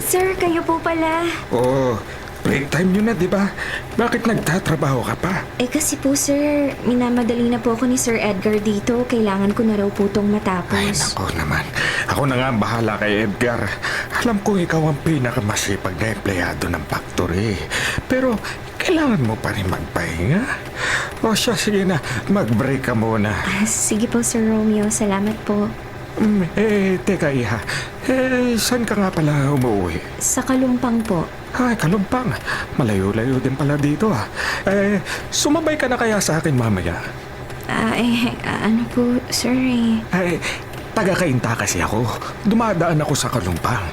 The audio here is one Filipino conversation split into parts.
Sir, kayo po pala. Oo, break time yun na, di ba? Bakit nagtatrabaho ka pa? Kasi po sir, minamadali na po ako ni Sir Edgar dito. Kailangan ko na raw po tong Ay, matapos. nako naman. Ako na nga ang bahala kay Edgar. Alam ko ikaw ang pinakamasipag na empleyado ng factory. Pero kailangan mo pa rin magpahinga. O siya, sige na. Mag-break ka muna. Sige po Sir Romeo, salamat po. Teka Iha. Saan ka nga pala umuwi? Sa Kalumpang po. Ay, Kalumpang. Malayo-layo din pala dito ah. Sumabay ka na kaya sa akin mamaya? Ano po sir Taga-Kainta kasi ako. Dumadaan ako sa Kalumpang.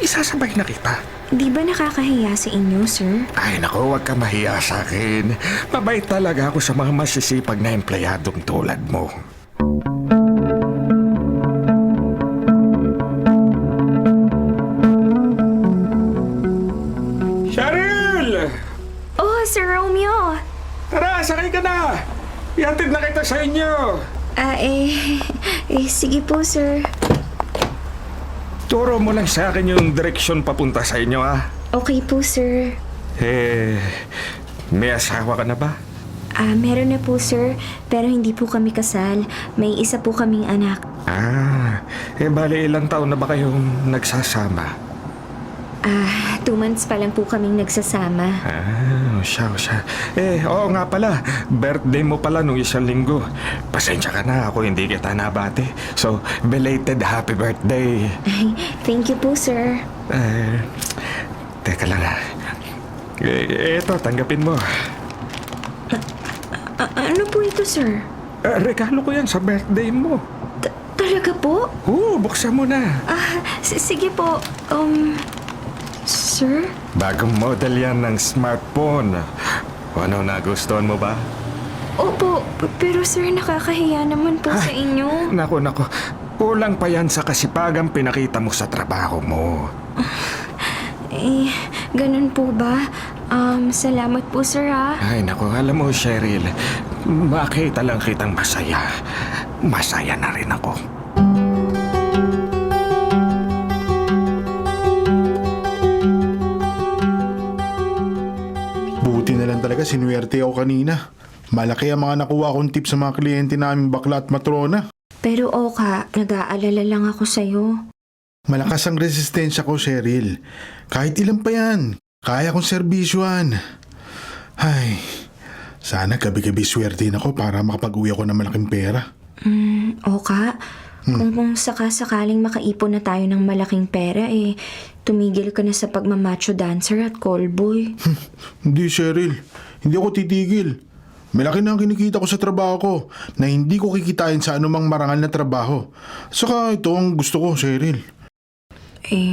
Isasabay na kita. Di ba nakakahiya sa inyo sir? Ay nako, huwag ka mahiya sa akin. Mabait talaga ako sa mga masisipag na empleyadong tulad mo. Cheryl! Oh, Sir Romeo! Tara, sakay ka na! Ihatid na kita sa inyo! Sige po sir. Turo mo lang sa akin yung direksyon papunta sa inyo, ha? Okay po sir. May asawa ka na ba? Meron na po sir, pero hindi po kami kasal. May isa po kaming anak. Bale ilang taon na ba kayong nagsasama? 2 months pa lang po kaming nagsasama. Siya. Oo nga pala. Birthday mo pala nung isang linggo. Pasensya ka na, ako hindi kita nabati. So, belated happy birthday. Thank you po sir. Teka lang ha. Eto, tanggapin mo. Ano po ito sir? Regalo ko yan sa birthday mo. Talaga po? Oo, buksan mo na. Sige po. Sir? Bagong model yan ng smartphone. Ano, nagustuhan mo ba? Opo, pero sir, nakakahiya naman po sa inyo. Nako. Kulang pa yan sa kasipagang pinakita mo sa trabaho mo. Ganun po ba? Salamat po sir ha. Ay, nako, alam mo, Cheryl, makita lang kitang masaya. Masaya na rin ako. Buti na lang talaga sinuwerte ako kanina. Malaki ang mga nakuha kong tip sa mga kliyente namin bakla at matrona. Pero Oka, nag-aalala lang ako sa'yo. Malakas ang resistensya ko, Cheryl. Kahit ilan pa yan, kaya kong serbisyuan. Ay, sana gabi-gabi swertein ako para makapag-uwi ako ng malaking pera. Oka, kung sakasakaling makaipon na tayo ng malaking pera, tumigil ka na sa pagmamacho dancer at callboy. Hindi, Cheryl. Hindi ako titigil. Malaki na ang kinikita ko sa trabaho ko na hindi ko kikitain sa anumang marangal na trabaho. Saka ito ang gusto ko, Cheryl.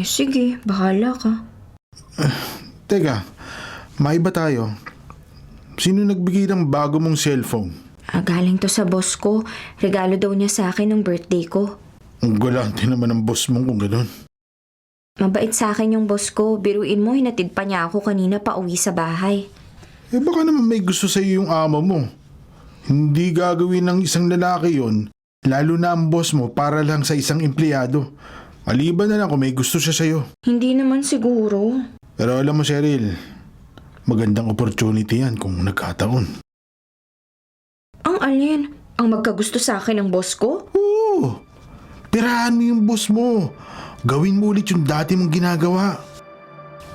Sige, bahala ka. Teka, maiba tayo. Sino nagbigay ng bago mong cellphone? Galing to sa boss ko. Regalo daw niya sa akin ng birthday ko. Ang galante naman ng boss mong kung gano'n. Mabait sa akin yung boss ko. Biruin mo, hinatid pa niya ako kanina pa uwi sa bahay. Baka naman may gusto sa iyo yung amo mo. Hindi gagawin ng isang lalaki yon, lalo na ang boss mo para lang sa isang empleyado. Maliban na lang kung may gusto siya sa iyo. Hindi naman siguro. Pero alam mo, Cheryl, magandang opportunity yan kung nagkataon. Ang alin? Ang magkagusto sa akin ng boss ko? Oo! Tirahan mo yung boss mo. Gawin mo ulit yung dati mong ginagawa.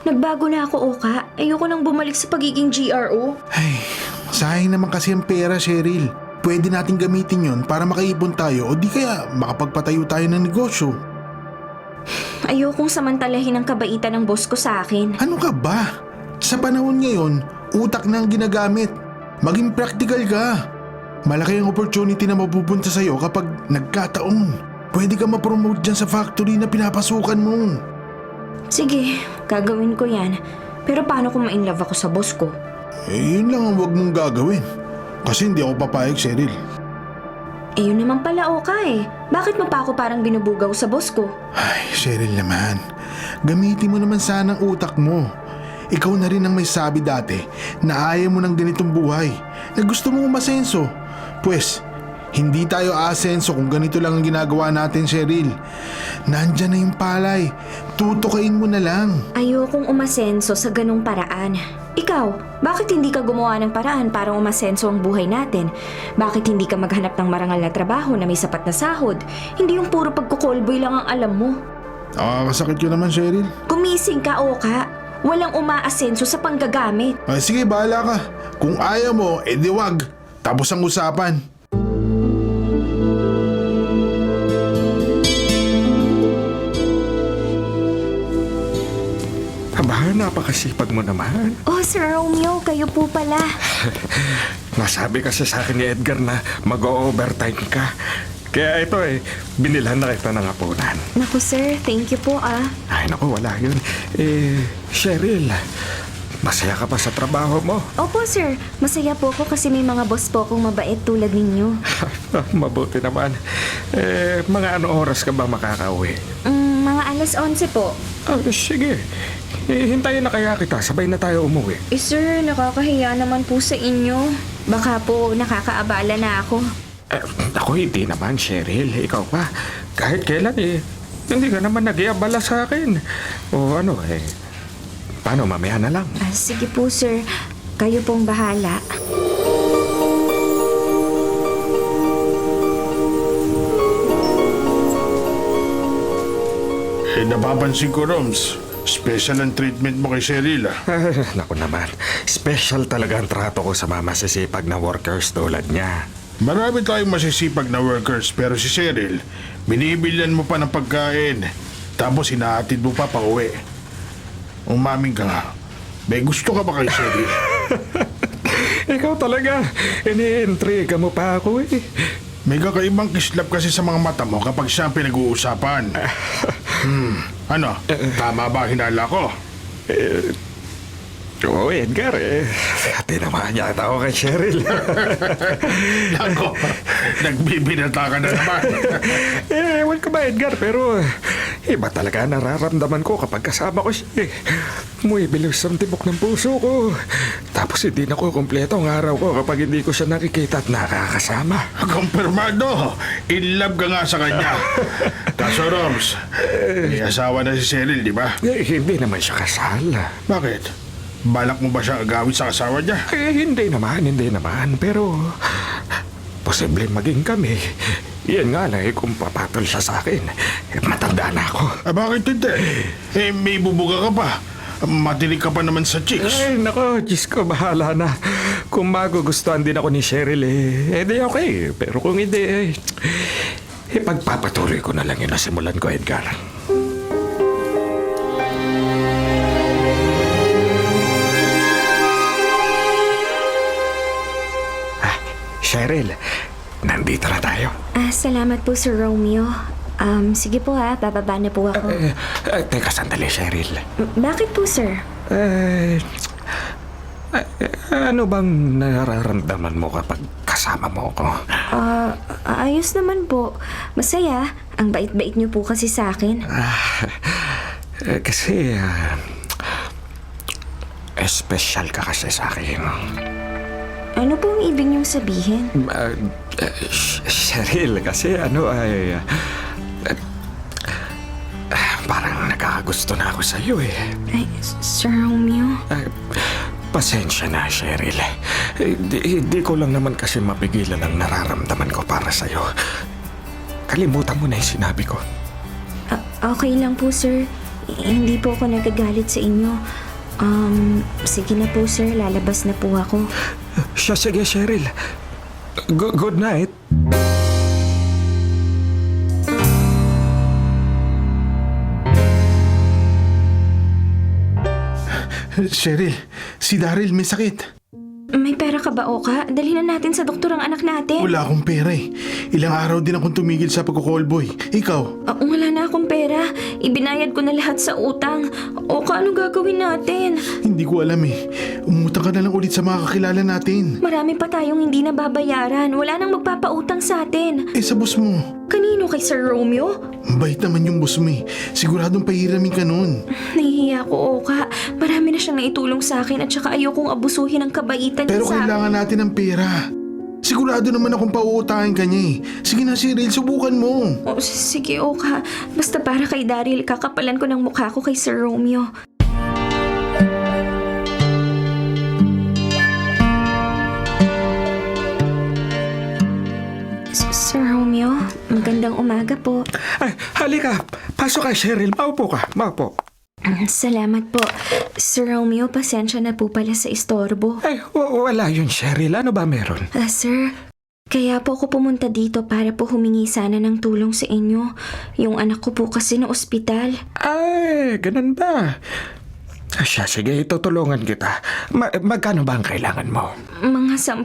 Nagbago na ako, Oka. Ayoko nang bumalik sa pagiging GRO. Ay, sayang naman kasi ang pera, Cheryl. Pwede natin gamitin yon para makaipon tayo o di kaya makapagpatayo tayo ng negosyo. Ayokong samantalahin ang kabaitan ng boss ko sa akin. Ano ka ba? Sa panahon ngayon, utak na ang ginagamit. Maging practical ka. Malaki ang opportunity na mapupunta sa'yo kapag nagkataon. Pwede ka ma-promote dyan sa factory na pinapasukan mo. Sige, gagawin ko yan. Pero paano kung ma-inlove ako sa boss ko? Yun lang ang wag mong gagawin. Kasi hindi ako papayag, Cheryl. Yun naman pala, Oka Bakit mo pa ako parang binubugaw sa boss ko? Ay, Cheryl naman. Gamitin mo naman sana ang utak mo. Ikaw na rin ang may sabi dati na ayaw mo ng ganitong buhay, na gusto mong umasenso. Pwes, Hindi tayo aasenso kung ganito lang ang ginagawa natin, Cheryl. Nandyan na yung palay. Tutukain mo na lang. Ayokong umasenso sa ganong paraan. Ikaw, bakit hindi ka gumawa ng paraan para umasenso ang buhay natin? Bakit hindi ka maghanap ng marangal na trabaho na may sapat na sahod? Hindi yung puro pagkukolboy lang ang alam mo. Nakakasakit yun naman, Cheryl. Gumising ka, Oka. Walang umaasenso sa panggagamit. Ay, sige, bahala ka. Kung ayaw mo, edi wag. Tapos ang usapan. Aba, napakasipag mo naman. Oh, Sir Romeo, kayo po pala. Nasabi kasi sa akin ni Edgar na mag-o-overtime ka. Kaya ito binilhan na kita ng hapunan. Naku, sir, thank you po ah. Ay, naku, wala yun. Cheryl, masaya ka pa sa trabaho mo? Opo, sir. Masaya po ako kasi may mga boss po akong mabait tulad ninyo. Mabuti naman. Mga ano oras ka ba makakauwi? Mga alas 11 po. Sige. Hintayin na kaya kita. Sabay na tayo umuwi. Sir, nakakahiya naman po sa inyo. Baka po nakakaabala na ako. Ako hindi naman, Cheryl. Ikaw pa. Kahit kailan hindi ka naman nag-iabala sa akin. O ano paano mamaya na lang? Sige po, sir. Kayo pong bahala. Napapansin ko, Roms. Special ang treatment mo kay Cheryl, ah. Naku naman. Special talaga ang trato ko sa mga masisipag na workers tulad niya. Marami tayong masisipag na workers, pero si Cheryl, binibilyan mo pa ng pagkain. Tapos hinahatid mo pa pauwi. Umaming ka nga. May gusto ka ba kay Cheryl? Ikaw talaga. Ini-intriga mo pa ako May kakaibang kislap kasi sa mga mata mo kapag siya ang pinag-uusapan. Ano? Tama ba hinala ko? Oo, Edgar. Tinamaan yata ako kay Cheryl. Nako, nagbibinata ka na naman. Ewan ko ba, Edgar, pero iba talaga nararamdaman ko kapag kasama ko siya. Mumibilis ang tibok ng puso ko. Tapos hindi na ko kumpleto ang araw ko kapag hindi ko siya nakikita at nakakasama. Kumpirmado, in love ka nga sa kanya. Kaso, Roms, may asawa na si Cheryl, di ba? Hindi naman siya kasal. Bakit? Balak mo ba siya agawin sa asawa niya? Hindi naman. Pero posible maging kami. Yan nga lang kung papatol siya sa akin. Matanda na ako. Bakit hindi? May bubuga ka pa. Matinig ka pa naman sa chicks. Ay, nako, Diyos ko, bahala na. Kung magugustuhan din ako ni Cheryl, di okay. Pero kung hindi, ipagpapatuloy ko na lang yung nasimulan ko, Edgar. Cheryl, nandito na tayo. Salamat po, Sir Romeo. Sige po ha, bababa na po ako. Teka, sandali, Cheryl. Bakit po, sir? Ano bang nararamdaman mo kapag kasama mo ako? Ayos naman po. Masaya. Ang bait-bait niyo po kasi sa akin. Kasi, espesyal ka kasi sa akin. Ano po ang ibig niyong sabihin? Cheryl, kasi parang nakakagusto na ako sa iyo Ay, Sir Romeo? Pasensya na, Cheryl. Di ko lang naman kasi mapigilan ang nararamdaman ko para sa iyo. Kalimutan mo na yung sinabi ko. Okay lang po, sir. Hindi po ako nagagalit sa inyo. Sige na po, sir. Lalabas na po ako. Sige, Cheryl. Good night. Cheryl, si Daryl may sakit. May pera ka ba, Oka? Dalhin na natin sa doktor ang anak natin. Wala akong pera eh. Ilang araw din akong tumigil sa pagko-callboy. Ikaw? Wala na akong pera. Ibinayad ko na lahat sa utang. Oka, ano gagawin natin? Hindi ko alam eh. Umutang ka na lang ulit sa mga kakilala natin. Marami pa tayong hindi nababayaran. Wala nang magpapautang sa atin. Sa boss mo. Kanino, kay Sir Romeo? Bait naman yung boss mo eh. Siguradong pahiramin ka nun. Nahihiya ko, Oka. Marami na siyang naitulong sa akin at saka ayokong abusuhin ang kabaitan niya Pero sa akin. kailangan natin ng pera. Sigurado naman akong pauutahin ka niya eh. Sige na Cheryl, subukan mo. Oh, sige, Oka. Basta para kay Daryl, kakapalan ko ng mukha ko kay Sir Romeo. Sir Romeo, magandang umaga po. Ay, halika. Pasok ka, Cheryl. Maupo ka. Maupo. Salamat po. Sir Romeo, pasensya na po pala sa istorbo. Ay, wala yun, Cheryl. Ano ba meron? Sir, kaya po ako pumunta dito para po humingi sana ng tulong sa inyo. Yung anak ko po kasi na ospital. Ay, ganun ba? Siya, sige, tutulungan kita. Magkano ba ang kailangan mo? Mga 10,000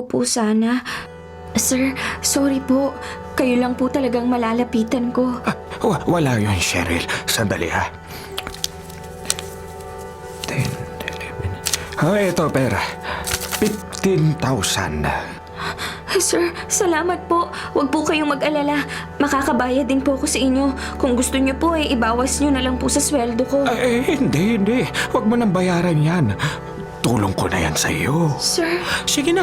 po sana. Sir, sorry po. Kayo lang po talagang malalapitan ko. Wala yun, Cheryl. Sandali ha. 10, 11... Oh, ito, pera. 15,000. Sir, salamat po. Huwag po kayong mag-alala. Makakabayad din po ako sa inyo. Kung gusto niyo po, ibawas niyo na lang po sa sweldo ko. Hindi. Huwag mo nang bayaran yan. Tulong ko na yan sa iyo. Sir? Sige na.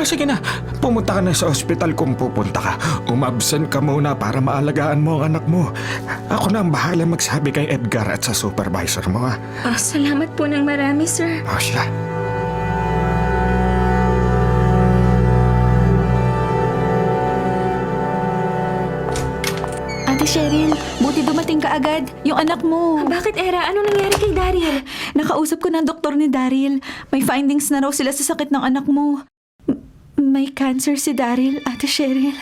Pumunta ka na sa ospital kung pupunta ka. Umabsent ka muna para maalagaan mo ang anak mo. Ako na ang bahala magsabi kay Edgar at sa supervisor mo, ha? Salamat po ng marami, sir. O siya. Ate Cheryl, buti dumating ka agad. Yung anak mo. Bakit, Era? Ano nangyari kay Daryl? Nakausap ko ng doktor ni Daryl. May findings na raw sila sa sakit ng anak mo. May cancer si Daryl, Ate Cheryl.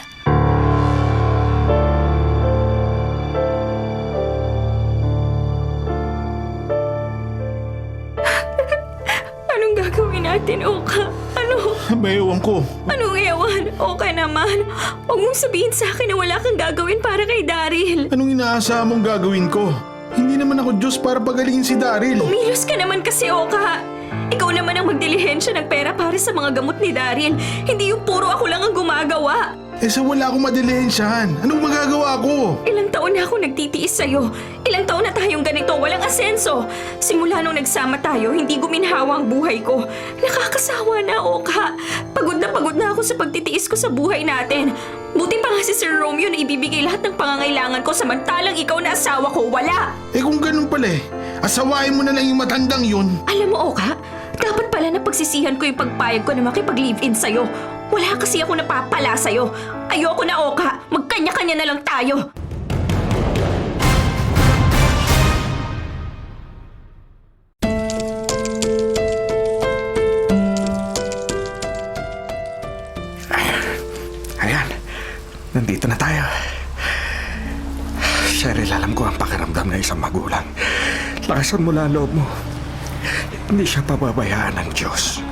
Anong gagawin natin, Oka? Ano? May ewan ko. Anong ewan? Oka naman. Huwag mong sabihin sa akin na wala kang gagawin para kay Daryl. Anong inaasahan mong gagawin ko? Hindi naman ako Diyos para pagalingin si Daryl. Umilos ka naman kasi, Oka. Ikaw naman ang magdilihensya ng pera para sa mga gamot ni Daryl. Hindi yung puro ako lang ang gumagawa. Sa wala akong madilihensyahan. Anong magagawa ko? Ilang taon na ako nagtitiis sa'yo. Ilang taon na tayong ganito, walang asenso. Simula nung nagsama tayo, hindi guminhawa ang buhay ko. Nakakasawa na, Oka. Pagod na ako sa pagtitiis ko sa buhay natin. Buti pa nga si Sir Romeo na ibibigay lahat ng pangangailangan ko samantalang ikaw na asawa ko, wala. Kung ganun pala asawain mo na lang yung matandang yun. Alam mo, Oka, dapat pala na pagsisihan ko yung pagpayag ko na makipag-live-in sa'yo. Wala kasi ako napapala sa'yo. Ayoko na, Oka. Magkanya-kanya na lang tayo. Ayan. Nandito na tayo. Cheryl, alam ko ang pakiramdam ng isang magulang. Lakasan mo lang ang loob mo. Hindi siya pababayaan ng Diyos.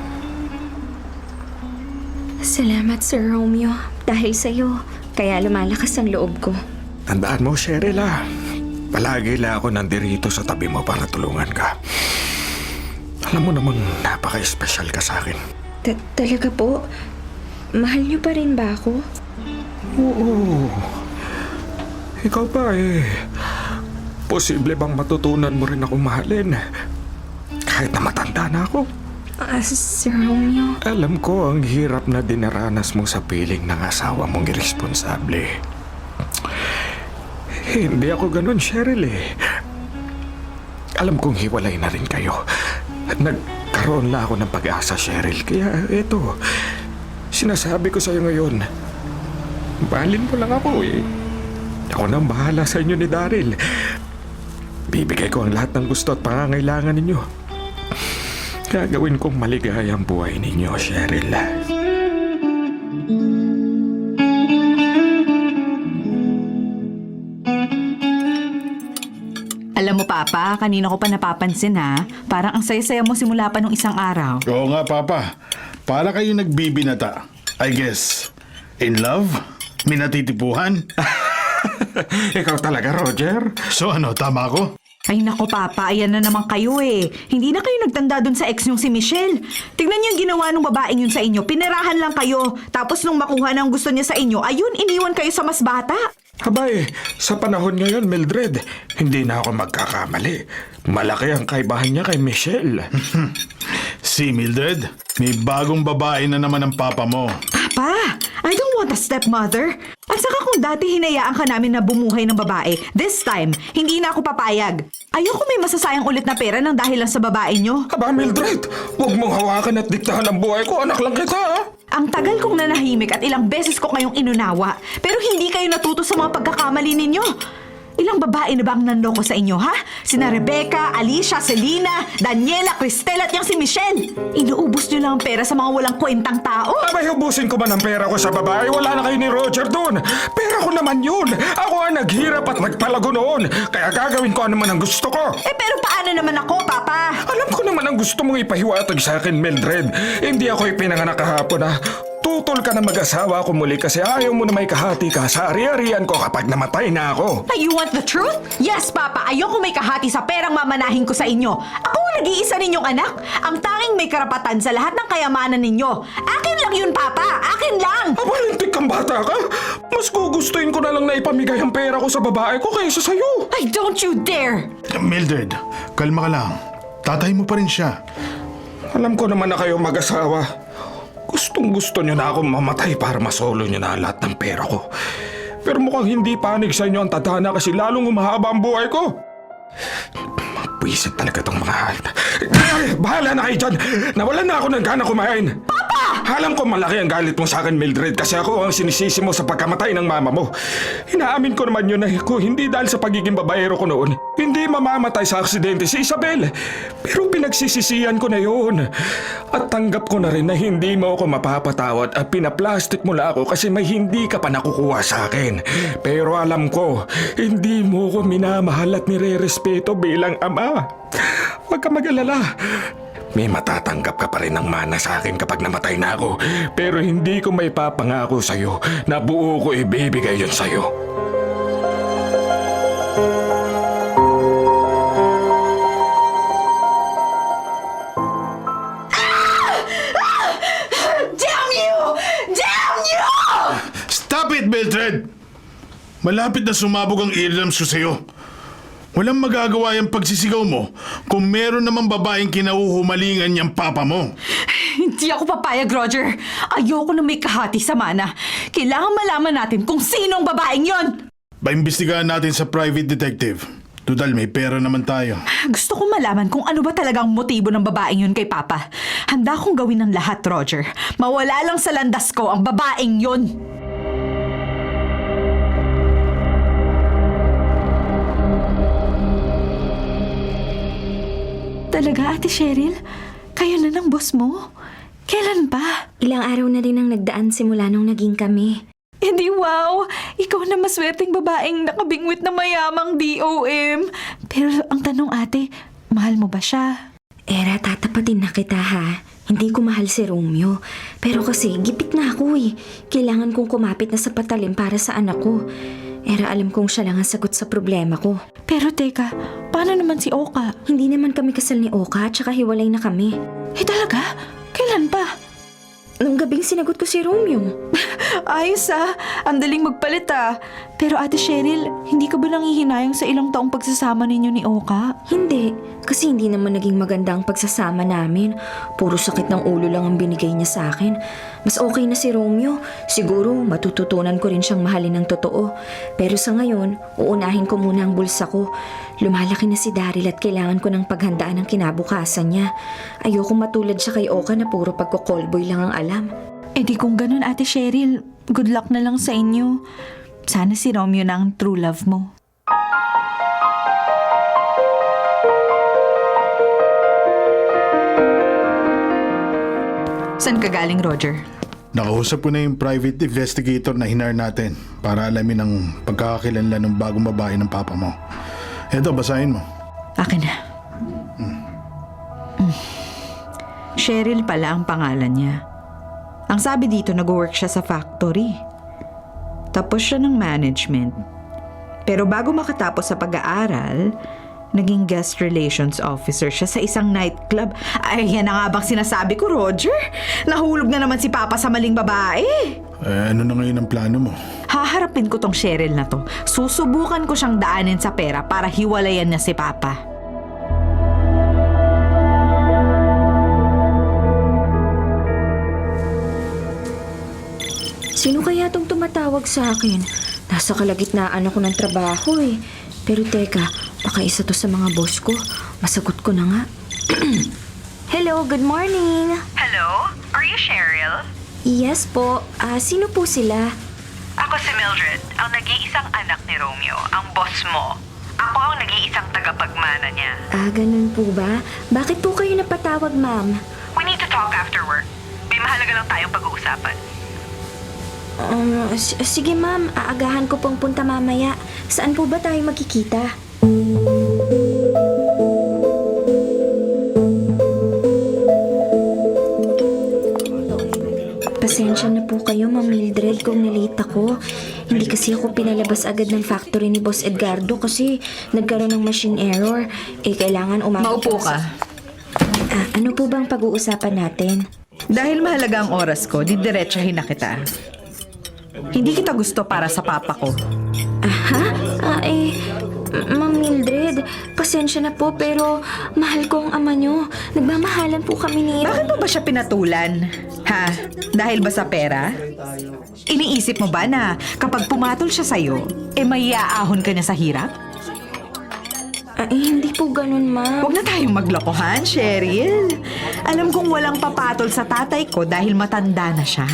Salamat, Sir Romeo. Dahil sa'yo, kaya lumalakas ang loob ko. Tandaan mo, Cheryl, palagi lang ako nandirito sa tabi mo para tulungan ka. Alam mo namang napaka-espesyal ka sa akin. Talaga po? Mahal niyo pa rin ba ako? Oo. Ikaw pa posible bang matutunan mo rin ako mahalin? Kahit na matanda na ako. Sir Romeo. Alam ko ang hirap na dinaranas mo sa piling ng asawa mong irresponsable. Hindi ako ganun, Cheryl Alam kong hiwalay na rin kayo. At nagkaroon lang ako ng pag-asa, Cheryl. Kaya eto, sinasabi ko sa'yo ngayon, bahalin mo lang ako Ako nang bahala sa inyo ni Daryl. Bibigay ko ang lahat ng gusto at pangangailangan ninyo. Gagawin kong maligaya ang buhay ninyo, Cheryl. Alam mo, Papa, kanina ko pa napapansin parang ang saya-saya mo simula pa nung isang araw. Oo nga, Papa. Para kayo nagbibinata. I guess. In love? Minatitipuhan? Ikaw talaga, Roger? So tama ko? Ay nako, Papa, ayan na naman kayo Hindi na kayo nagtanda dun sa ex niyong si Michelle. Tignan niyo yung ginawa ng babaeng yun sa inyo. Pinirahan lang kayo. Tapos nung makuha na ang gusto niya sa inyo, ayun, iniwan kayo sa mas bata. Abay, sa panahon ngayon, Mildred, hindi na ako magkakamali. Malaki ang kaibahan niya kay Michelle. See, Mildred, may bagong babae na naman ang papa mo. Papa, I don't want a stepmother. At saka kung dati hinayaan ka namin na bumuhay ng babae, this time, hindi na ako papayag. Ayoko may masasayang ulit na pera ng dahil lang sa babae nyo. Aba, Mildred, huwag mong hawakan at diktahan ang buhay ko. Anak lang kita, ha? Ang tagal kong nanahimik at ilang beses ko kayong inunawa, pero hindi kayo natuto sa mga pagkakamali ninyo. Ilang babae na ba ang nanloko sa inyo, ha? Sina Rebecca, Alicia, Selena, Daniela, Cristel at yang si Michelle. Inuubos nyo lang ang pera sa mga walang kwentang tao. Abay, hubusin ko man ang pera ko sa babae. Wala na kayo ni Roger doon. Pera ko naman yun. Ako ang naghirap at nagpalago noon. Kaya gagawin ko ano man ang gusto ko. Pero paano naman ako, Papa? Alam ko naman ang gusto mong ipahiwatag sa akin, Mildred. Hindi ako ipinanganak kahapon, ha? Tutol ka na mag-asawa ko muli kasi ayaw mo na may kahati ka sa ari-arian ko kapag namatay na ako. You want the truth? Yes, Papa. Ayoko may kahati sa perang mamanahin ko sa inyo. Ako ang nag-iisa ninyong anak. Ang tanging may karapatan sa lahat ng kayamanan ninyo. Akin lang yun, Papa. Akin lang. Abalintik kang bata ka. Mas gugustuhin ko na lang na ipamigay ang pera ko sa babae ko kaysa sa'yo. Ay, don't you dare! Mildred, kalma ka lang. Tatay mo pa rin siya. Alam ko naman na kayo mag-asawa. Gustong gusto nyo na akong mamatay para masolo nyo na lahat ng pera ko. Pero mukhang hindi panig sa inyo ang tadhana kasi lalong umahaba ang buhay ko. Mapwisit talaga tong mga halta. Bahala na kayo dyan! Nawalan na ako ng gana kumain! Papa! Alam ko malaki ang galit mo sa akin, Mildred, kasi ako ang sinisisi mo sa pagkamatay ng mama mo. Inaamin ko naman yun na kung hindi dahil sa pagiging babaero ko noon, hindi mamamatay sa aksidente si Isabel. Pero pinagsisisihan ko na yun. At tanggap ko na rin na hindi mo ako mapapatawad at pinaplastic mo na ako kasi may hindi ka pa nakukuha sa akin. Pero alam ko, hindi mo ko minamahal at nire-respeto bilang ama. Huwag ka mag-alala. May matatanggap ka pa rin ng mana sa akin kapag namatay na ako. Pero hindi ko may papangako sa'yo na buo ko ibibigay yun sa'yo. Damn you! Damn you! Stop it, Mildred! Malapit na sumabog ang eardrums ko sa'yo. Walang magagawa yung pagsisigaw mo kung meron namang babaeng kinauhumalingan niyang papa mo. Hindi ako papayag, Roger. Ayoko na may kahati sa mana. Kailangan malaman natin kung sino ang babaeng yon. Paimbestigahan natin sa private detective. Tudal, may pera naman tayo. Gusto ko malaman kung ano ba talagang motibo ng babaeng yun kay Papa. Handa kong gawin ng lahat, Roger. Mawala lang sa landas ko ang babaeng yun. Talaga, Ate Cheryl? Kayo na ng boss mo? Kailan pa? Ilang araw na rin ang nagdaan simula nung naging kami. Hindi, wow! Ikaw na maswerteng babaeng nakabingwit na mayamang DOM. Pero ang tanong, ate, mahal mo ba siya? Era, tatapatin na kita ha. Hindi ko mahal si Romeo. Pero kasi, gipit na ako eh. Kailangan kong kumapit na sa patalim para sa anak ko. Era, alam kong siya lang ang sagot sa problema ko. Pero teka, paano naman si Oka? Hindi naman kami kasal ni Oka at saka hiwalay na kami. Eh talaga? Kailan pa? Nung gabing sinagot ko si Romeo. Ayos ang daling magpalit Pero Ate Cheryl, hindi ka ba nangihinayang sa ilang taong pagsasama ninyo ni Oka? Hindi, kasi hindi naman naging maganda ang pagsasama namin. Puro sakit ng ulo lang ang binigay niya sa akin. Mas okay na si Romeo. Siguro matututunan ko rin siyang mahalin ng totoo. Pero sa ngayon, uunahin ko muna ang bulsa ko. Lumalaki na si Daryl at kailangan ko ng paghandaan ng kinabukasan niya. Ayoko matulad siya kay Oka na puro pagko-callboy lang ang alam. Eh di kung ganun, Ate Cheryl, good luck na lang sa inyo. Sana si Romeo na ang true love mo. Saan ka galing, Roger? Nakausap ko na yung private investigator na hinar natin para alamin ang pagkakakilanlan ng bagong babae ng papa mo. Eto, basahin mo. Akin na. Cheryl pala ang pangalan niya. Ang sabi dito, nag-work siya sa factory. Tapos siya ng management. Pero bago makatapos sa pag-aaral, naging guest relations officer siya sa isang nightclub. Ay, yan na nga bang sinasabi ko, Roger? Nahulog na naman si Papa sa maling babae. Ano na ngayon ang plano mo? Haharapin ko tong Cheryl na to. Susubukan ko siyang daanin sa pera para hiwalayan niya si Papa. Sino kaya tong tumatawag sa akin? Nasa kalagitnaan ako ng trabaho eh. Pero teka, baka isa to sa mga boss ko. Masagot ko na nga. Hello, good morning. Hello? Are you Cheryl? Yes po. Sino po sila? Ako si Mildred, ang nag-iisang anak ni Romeo, ang boss mo. Ako ang nag-iisang tagapagmana niya. Ganun po ba? Bakit po kayo napatawag, ma'am? We need to talk after work. May mahalaga lang tayong pag-uusapan. Sige ma'am, aagahan ko pong punta mamaya. Saan po ba tayo magkikita? Pasensya na po kayo, Ma'am Mildred, kung nalate ako. Hindi kasi ako pinalabas agad ng factory ni Boss Edgardo kasi nagkaroon ng machine error. Kailangan umabot. Maupo ka. Ano po bang pag-uusapan natin? Dahil mahalaga ang oras ko, didiretsahin na kita. Hindi kita gusto para sa papa ko. Ma'am Mildred, pasensya na po pero mahal ko ang ama nyo. Nagmamahalan po kami ni... Bakit mo ba siya pinatulan? Ha? Dahil ba sa pera? Iniisip mo ba na kapag pumatol siya sa'yo, may iaahon ka niya sa hirap? Hindi po ganun, ma'am. Huwag na tayong maglokohan, Cheryl. Alam kong walang papatol sa tatay ko dahil matanda na siya.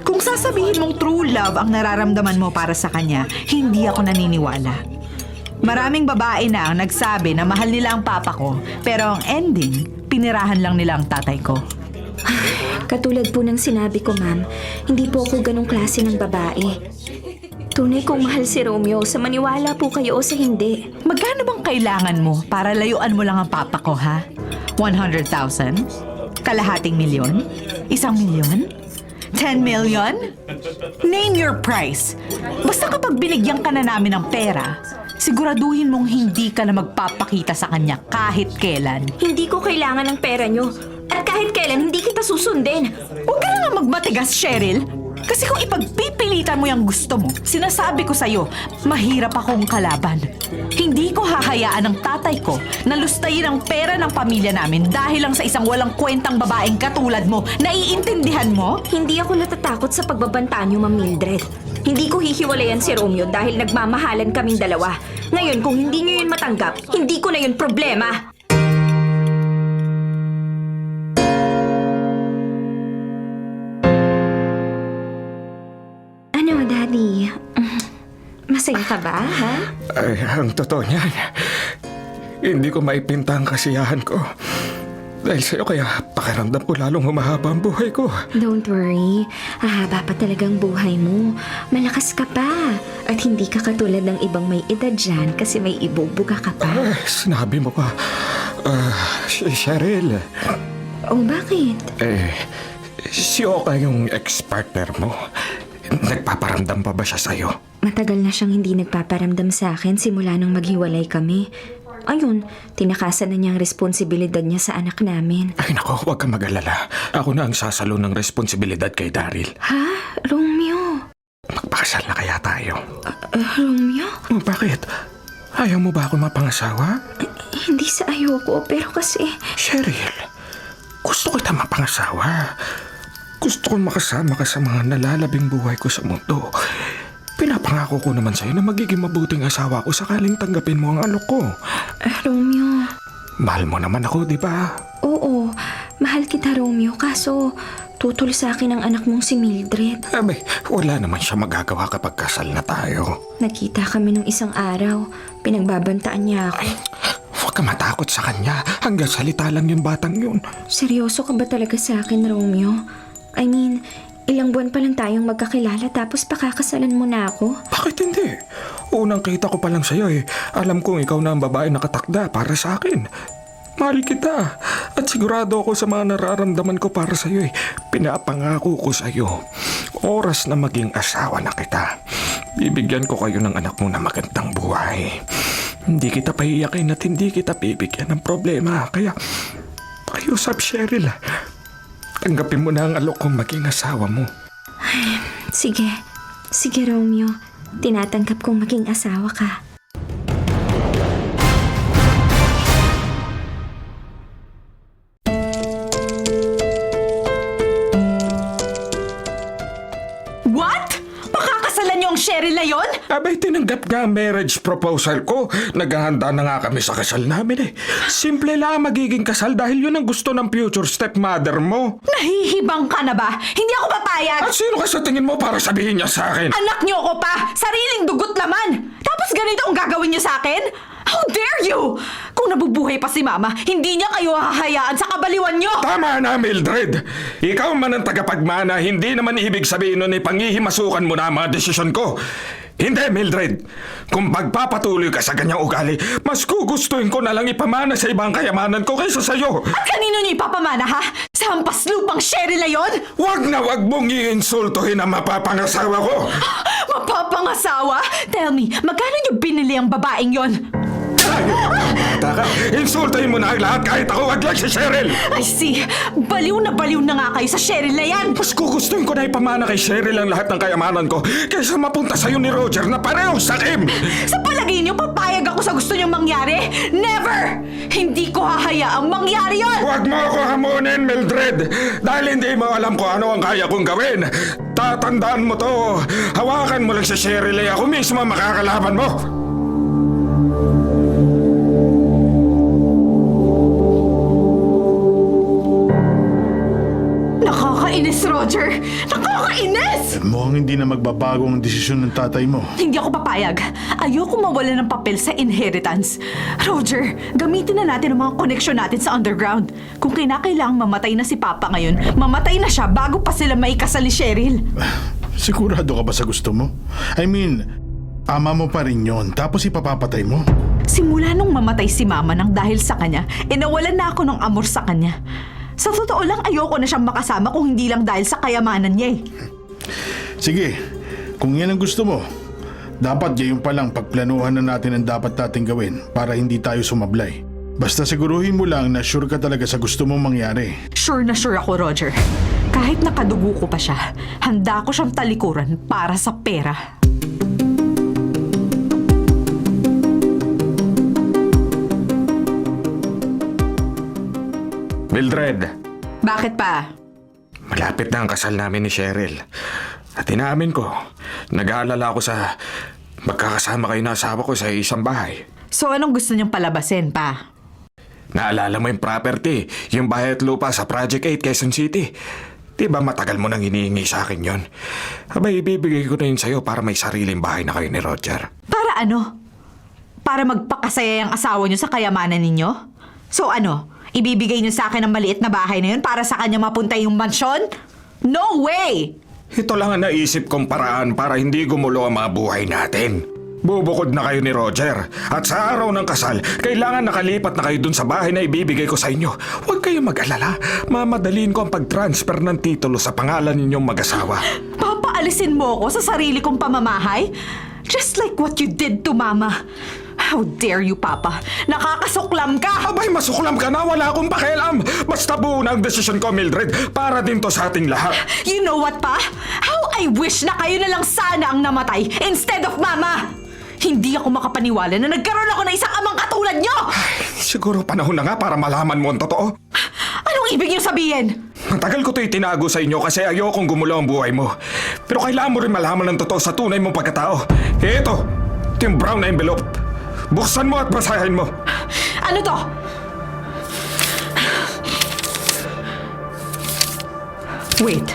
Kung sasabihin mong true love ang nararamdaman mo para sa kanya, hindi ako naniniwala. Maraming babae na ang nagsabi na mahal nila ang papa ko, pero ang ending, pinirahan lang nila ang tatay ko. Katulad po ng sinabi ko, ma'am, hindi po ako ganong klase ng babae. Tunay kong mahal si Romeo, sa maniwala po kayo o sa hindi. Magkano bang kailangan mo para layuan mo lang ang papa ko, ha? 100,000? Kalahating milyon? 1 milyon? 10 million? Name your price. Basta kapag binigyan ka na namin ng pera, siguraduhin mong hindi ka na magpapakita sa kanya kahit kailan. Hindi ko kailangan ng pera nyo. At kahit kailan, hindi kita susundin. Huwag ka na nga magmatigas, Cheryl. Kasi kung ipagpipilitan mo yung gusto mo, sinasabi ko sa'yo, mahirap akong kalaban. Hindi ko hahayaan ng tatay ko na lustayin ang pera ng pamilya namin dahil lang sa isang walang kwentang babaeng katulad mo. Naiintindihan mo? Hindi ako natatakot sa pagbabantaan nyo, Ma'am Mildred. Hindi ko hihiwalayan si Romeo dahil nagmamahalan kaming dalawa. Ngayon, kung hindi nyo yun matanggap, hindi ko na yun problema. Ano, Daddy? Masaya ka ba, ha? Ay, ang totoo niyan, hindi ko maipinta ang kasiyahan ko. Dahil sa'yo kaya pakiramdam ko lalong humahaba ang buhay ko. Don't worry. Hahaba pa talagang buhay mo. Malakas ka pa. At hindi ka katulad ng ibang may edad dyan kasi may ibubuga ka pa. Sinabi mo pa. Cheryl. Oh, bakit? Si Oka yung ex-partner mo. Nagpaparamdam pa ba siya sa'yo? Matagal na siyang hindi nagpaparamdam sa akin simula nang maghiwalay kami. Ayun, tinakasan na niya ang responsibilidad niya sa anak namin. Ay nako, huwag kang mag-alala. Ako na ang sasalo ng responsibilidad kay Daryl. Ha? Romeo? Magpakasal na kaya tayo. Romeo? Bakit? Ayaw mo ba ako mapangasawa? Hindi sa ayoko, pero kasi... Cheryl, gusto kita mapangasawa. Gusto kong makasama ka sa mga nalalabing buhay ko sa mundo. Pinapangako ko naman sa'yo na magiging mabuting asawa ko sakaling tanggapin mo ang alok ko. Romeo... Mahal mo naman ako, di ba? Oo, mahal kita, Romeo, kaso tutol sa akin ang anak mong si Mildred. Wala naman siya magagawa kapag kasal na tayo. Nakita kami nung isang araw. Pinagbabantaan niya ako. Huwag ka matakot sa kanya. Hanggang salita lang yung batang yun. Seryoso ka ba talaga sa akin, Romeo? I mean, ilang buwan pa lang tayong magkakilala tapos pakakasalan mo na ako? Bakit hindi? Unang kita ko pa lang sa'yo eh. Alam kong ikaw na ang babae nakatakda para sa akin. Mahal kita. At sigurado ako sa mga nararamdaman ko para sa'yo eh. Pinapangako ko sa'yo. Oras na maging asawa na kita. Bibigyan ko kayo ng anak mo na magandang buhay. Hindi kita paiyakin at hindi kita bibigyan ng problema. Kaya, pakiusap, Cheryl. Tanggapin mo na ang alok kong maging asawa mo. Sige. Sige, Romeo. Tinatanggap kong maging asawa ka. What? Cheryl na yon? Abay, tinanggap nga ang marriage proposal ko. Naghahanda na nga kami sa kasal namin eh. Simple lang ang magiging kasal dahil yun ang gusto ng future stepmother mo. Nahihibang ka na ba? Hindi ako papayag! At sino ka sa tingin mo para sabihin niya sa akin? Anak niyo ko pa! Sariling dugot laman! Tapos ganito ang gagawin niyo sa akin? How dare you! Kung nabubuhay pa si Mama, hindi niya kayo hahayaan sa kabaliwan niyo! Tama na, Mildred. Ikaw man ang tagapagmana, hindi naman ibig sabihin nun ay pangihimasukan mo na ang mga desisyon ko. Hindi, Mildred. Kung pagpapatuloy ka sa ganyang ugali, mas gugustuhin ko na lang ipamana sa ibang kayamanan ko kaysa sa'yo. At kanino niyo ipapamana, ha? Sa hampas lupang Cheryl na yon? Huwag na huwag mong iinsultuhin ang mapapangasawa ko. Mapapangasawa? Tell me, magkano niyo binili ang babaeng yon? Bata ka, insultuhin mo na ang lahat kahit ako wag lang si Cheryl. I see. Baliw na nga kayo sa Cheryl na yan. Mas gugustuhin ko na ipamana kay Cheryl ang lahat ng kayamanan ko kaysa mapunta sa'yo ni Roger na parehong sakim. Sa palagay niyo, papayag ako sa gusto niyong mangyari? Never! Hindi ko hahayaang mangyari yon! Huwag mo ako hamunin, Mildred, dahil hindi mo alam kung ano ang kaya kong gawin. Tatandaan mo to. Hawakan mo lang si Cheryl ay ako mismo ang makakalaban mo. Nakakainis, Roger! Nakakainis! Mukhang hindi na magbabago ang desisyon ng tatay mo. Hindi ako papayag. Ayoko mawala ng papel sa inheritance. Roger, gamitin na natin ang mga koneksyon natin sa underground. Kung kinakailangang mamatay na si Papa ngayon, mamatay na siya bago pa sila maikasal ni Cheryl. Sigurado ka ba sa gusto mo? I mean, ama mo pa rin yon, tapos ipapapatay mo? Simula nung mamatay si Mama nang dahil sa kanya, nawalan na ako ng amor sa kanya. Sa totoo lang, ayoko na siyang makasama kung hindi lang dahil sa kayamanan niya eh. Sige, kung yan ang gusto mo, dapat ngayon pa lang pagplanuhan na natin ang dapat natin gawin para hindi tayo sumablay. Basta siguruhin mo lang na sure ka talaga sa gusto mong mangyari. Sure na sure ako, Roger. Kahit nakadugo ko pa siya, handa ko siyang talikuran para sa pera. Mildred, Bakit pa? malapit na ang kasal namin ni Cheryl. At inamin ko, nag-aalala ako sa magkakasama kayo na asawa ko sa isang bahay. So anong gusto niyong palabasin pa? Naalala mo yung property, yung bahay at lupa sa Project 8, Quezon City. Di ba matagal mo nang hinihingi sa akin yon? Abay, ibibigay ko na yun sa'yo para may sariling bahay na kayo ni Roger. Para ano? Para magpakasaya yung asawa niyo sa kayamanan ninyo? So ano? Ibibigay niyo sa akin ang maliit na bahay na yun para sa kanya mapunta yung mansyon? No way! Ito lang ang naisip kong paraan para hindi gumulo ang mga buhay natin. Bubukod na kayo ni Roger. At sa araw ng kasal, kailangan nakalipat na kayo dun sa bahay na ibibigay ko sa inyo. Huwag kayong mag-alala. Mamadaliin ko ang pag-transfer ng titulo sa pangalan ninyong mag-asawa. Papaalisin mo ako sa sarili kong pamamahay? Just like what you did to Mama. How dare you, Papa? Nakakasuklam ka! Abay, masuklam ka na. Wala akong pakialam. Basta buo na ang desisyon ko, Mildred. Para din to sa ating lahat. You know what, Pa? How I wish na kayo na lang sana ang namatay instead of Mama! Hindi ako makapaniwala na nagkaroon ako ng isang amang katulad nyo! Siguro panahon na nga para malaman mo ang totoo. Anong ibig niyo sabihin? Matagal ko ito itinago sa inyo kasi ayokong gumulo ang buhay mo. Pero kailangan mo rin malaman ng totoo sa tunay mong pagkatao. Ito yung brown na envelope. Buksan mo at basahin mo. Ano to? Wait.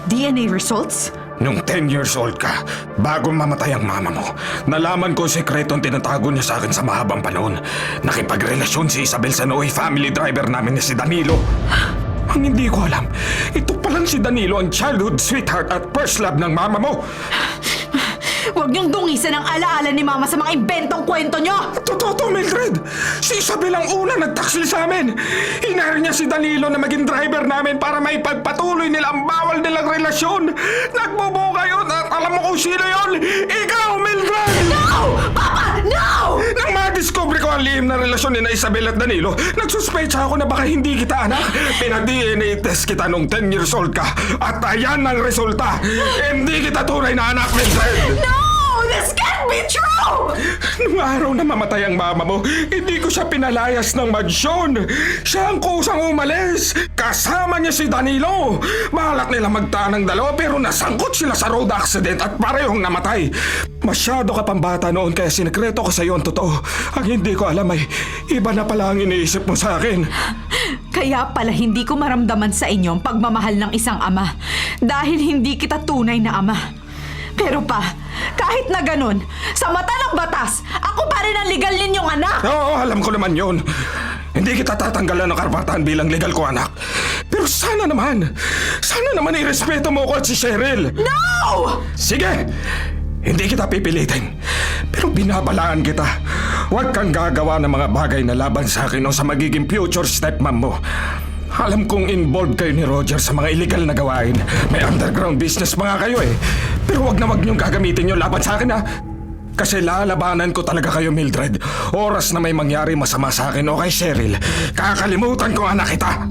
DNA results? Nung 10 years old ka, bago mamatay ang mama mo, nalaman ko ang sekretong tinatago niya sa akin sa mahabang panahon. Nakipagrelasyon si Isabel sa Noe family driver namin na si Danilo. Ang hindi ko alam, ito palang si Danilo ang childhood sweetheart at first love ng mama mo. Huwag niyong dungisan ang alaala ni Mama sa mga inventong kwento niyo! Totoo to, Mildred! Si Isabel ang una nagtaksil sa amin! Hinari niya si Danilo na maging driver namin para maipagpatuloy nila ang bawal nilang relasyon! Nagbubuka yun at alam mo kung sino yun! Ikaw, Mildred! No! Papa! No! Nang madiscover ko ang lihim na relasyon ni na Isabel at Danilo, nagsuspecha ako na baka hindi kita anak. Pinag-DNA test kita nung 10 years old ka at ayan ang resulta! Hindi kita tunay na anak, Mildred! No! This can't be true! Nung araw na mamatay ang mama mo, hindi ko siya pinalayas ng mansyon. Siya ang kusang umalis. Kasama niya si Danilo. Balak nila magtaan ng dalawa pero nasangkot sila sa road accident at parehong namatay. Masyado ka pang bata noon kaya sinekreto ko sa iyo ang totoo. Ang hindi ko alam ay iba na pala ang iniisip mo sa akin. Kaya pala hindi ko maramdaman sa inyo ang pagmamahal ng isang ama dahil hindi kita tunay na ama. Pero pa, kahit na ganun, sa mata ng batas, ako pa rin ang legal ninyong anak! Oo, alam ko naman yun. Hindi kita tatanggalan ng karapatan bilang legal ko anak. Pero sana naman irespeto mo ko at si Cheryl. No! Sige, hindi kita pipilitin. Pero binabalaan kita. Huwag kang gagawa ng mga bagay na laban sa akin o sa magiging future stepmom mo. Alam kong involved kayo ni Roger sa mga illegal na gawain. May underground business mga kayo eh. Pero wag niyong gagamitin yung laban sa akin ha. Kasi lalabanan ko talaga kayo, Mildred. Oras na may mangyari masama sa akin o kay Cheryl, kakalimutan ko anak kita.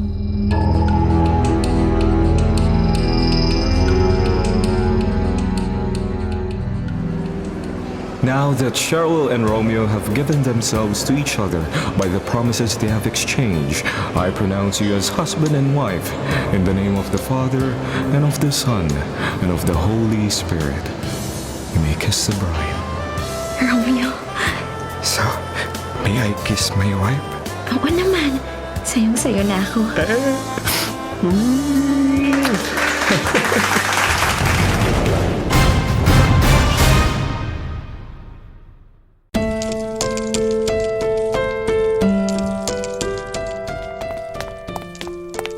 Now that Cheryl and Romeo have given themselves to each other by the promises they have exchanged, I pronounce you as husband and wife in the name of the Father and of the Son and of the Holy Spirit. You may kiss the bride. Romeo, So, may I kiss my wife? oo naman. Sayong-sayo na ako.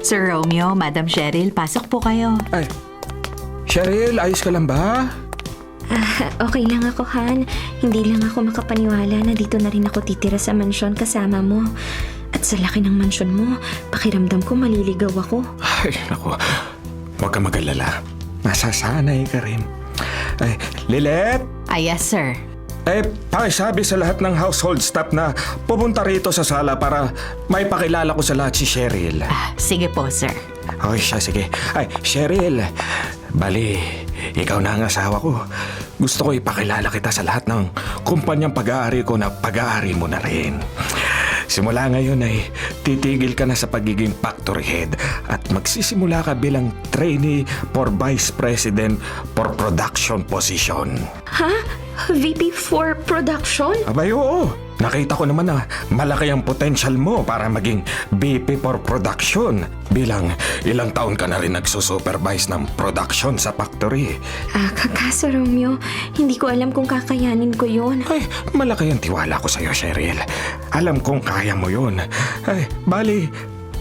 Sir Romeo, Madam Cheryl, pasok po kayo. Ay, Cheryl, ayos ka lang ba? Okay lang ako, Han. Hindi lang ako makapaniwala na dito na rin ako titira sa mansyon kasama mo. At sa laki ng mansyon mo, pakiramdam ko maliligaw ako. Ay, naku. Huwag ka mag-alala. Masasanay ka rin. Ay, Lilet! Yes, sir. Pakisabi sa lahat ng household staff na pupunta rito sa sala para may pakilala ko sa lahat si Cheryl. Sige po, sir. Okay siya, sige. Ay, Cheryl, bali, ikaw na ang asawa ko. Gusto ko ipakilala kita sa lahat ng kumpanyang pag-aari ko na pag-aari mo na rin. Simula ngayon ay titigil ka na sa pagiging factory head at magsisimula ka bilang trainee for Vice President for Production position. Ha? VP for Production? Abay, oo. Nakita ko naman na malaki ang potential mo para maging VP for Production. Bilang ilang taon ka na rin nagsusupervise ng production sa factory. Kaso Romeo, hindi ko alam kung kakayanin ko yun. Ay, malaki ang tiwala ko sa'yo, Cheryl. Alam kong kaya mo yun. Ay, bali,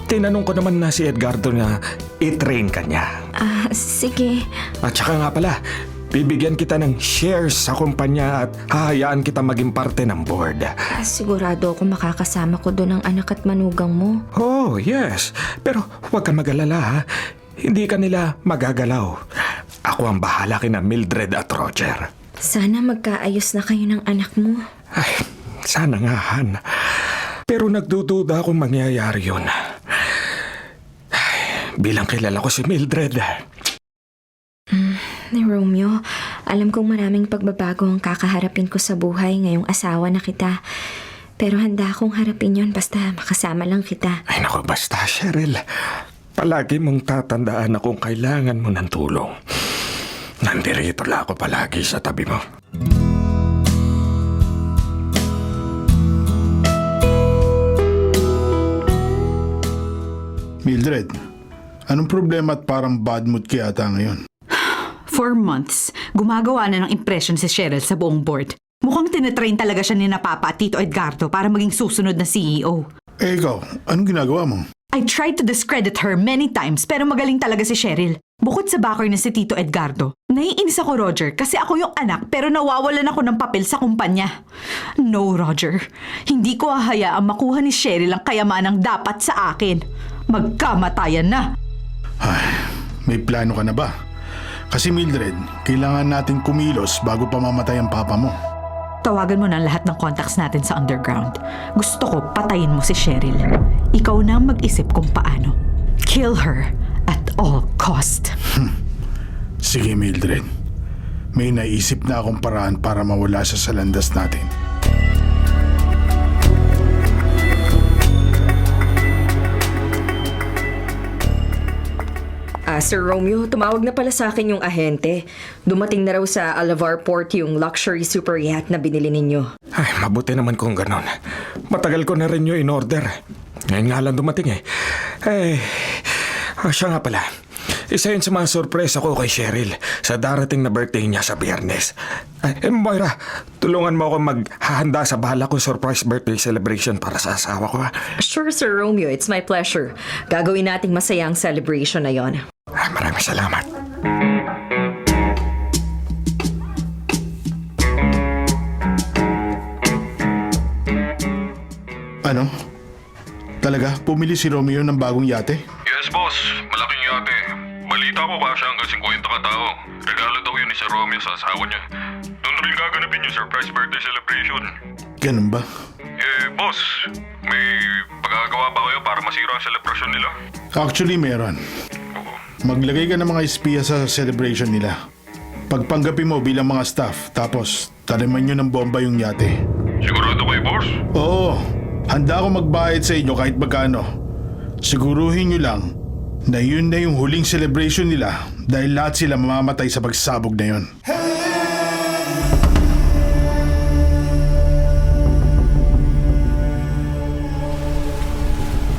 tinanong ko naman na si Edgardo na i-train ka niya. Sige. At saka nga pala, bibigyan kita ng shares sa kumpanya at hahayaan kita maging parte ng board. Sigurado ako makakasama ko doon ang anak at manugang mo. Oh, yes. Pero huwag ka mag-alala ha. Hindi ka nila magagalaw. Ako ang bahala kina Mildred at Roger. Sana magkaayos na kayo ng anak mo. Ay, sana nga, Han. Pero nagdududa akong mangyayari yun. Ay, bilang kilala ko si Mildred. Ni Romeo, alam kong maraming pagbabago ang kakaharapin ko sa buhay ngayong asawa na kita. Pero handa akong harapin yon basta makasama lang kita. Ay naku, basta Cheryl. Palagi mong tatandaan na kung kailangan mo ng tulong. Nandirito lang ako palagi sa tabi mo. Mildred, anong problema at parang bad mood ka yata ngayon? For months, gumagawa na ng impression si Cheryl sa buong board. Mukhang tinetrain talaga siya ni na Papa at Tito Edgardo para maging susunod na CEO. Ikaw, anong ginagawa mo? I tried to discredit her many times pero magaling talaga si Cheryl. Bukod sa backer na si Tito Edgardo, naiinis ako Roger kasi ako yung anak pero nawawalan ako ng papel sa kumpanya. No Roger, hindi ko hahayaang makuha ni Cheryl ang kayamanang dapat sa akin. Magkamatayan na. Ay, may plano ka na ba? Kasi Mildred, kailangan natin kumilos bago pa mamatay ang papa mo. Tawagan mo na lahat ng contacts natin sa underground. Gusto ko patayin mo si Cheryl. Ikaw na ang mag-isip kung paano. Kill her at all cost. Sige Mildred, may naisip na akong paraan para mawala siya sa landas natin. Sir Romeo, tumawag na pala sa akin yung ahente. Dumating na raw sa Alavar Port yung luxury super yacht na binili ninyo. Ay, mabuti naman kung ganon. Matagal ko na rin yung in-order. Ngayon nga lang dumating eh. Siya nga pala. Isa yun sa mga sorpresa ko kay Cheryl sa darating na birthday niya sa Biyernes. Moira, tulungan mo ako maghahanda sa bahala kong surprise birthday celebration para sa asawa ko. Sure, Sir Romeo. It's my pleasure. Gagawin nating masaya ang celebration na yon. Maraming salamat. Ano? Talaga? Pumili si Romeo ng bagong yate? Yes, boss. Malaking yate. Balita ko ba siya hanggang 50 katao. Regalo daw yun ni Sir Romeo sa asawa niya. Doon rin gaganapin yung surprise birthday celebration. Ganun ba? Boss, may pagkagawa ba kayo para masira ang celebration nila? Actually, meron. Maglagay ka ng mga espiya sa celebration nila. Pagpanggapi mo bilang mga staff, tapos taliman nyo ng bomba yung yate. Sigurado kayo, boss? Oo, handa ako magbayad sa inyo kahit magkano. Siguruhin nyo lang na yun na yung huling celebration nila dahil lahat sila mamamatay sa pagsabog na yun.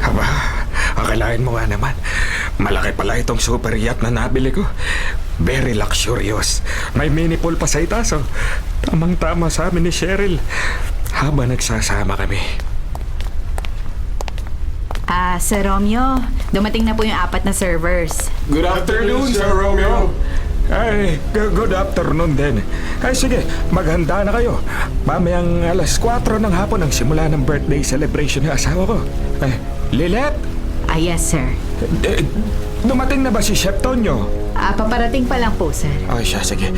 Aba, akalain mo nga naman. Malaki pala itong super yacht na nabili ko. Very luxurious. May mini pool pa sa itaas. Tamang-tama sa amin ni Cheryl habang nagsasama kami. Sir Romeo, dumating na po yung 4 na servers. Good afternoon, Sir Romeo. Ay, good afternoon din. Ay, sige, maghanda na kayo. Mamayang 4:00 ng hapon ang simula ng birthday celebration ng asawa ko. Ay, Lilet, Yes, sir. dumating na ba si Chef Tonyo? Paparating pa lang po, sir. Ay, siya, sige.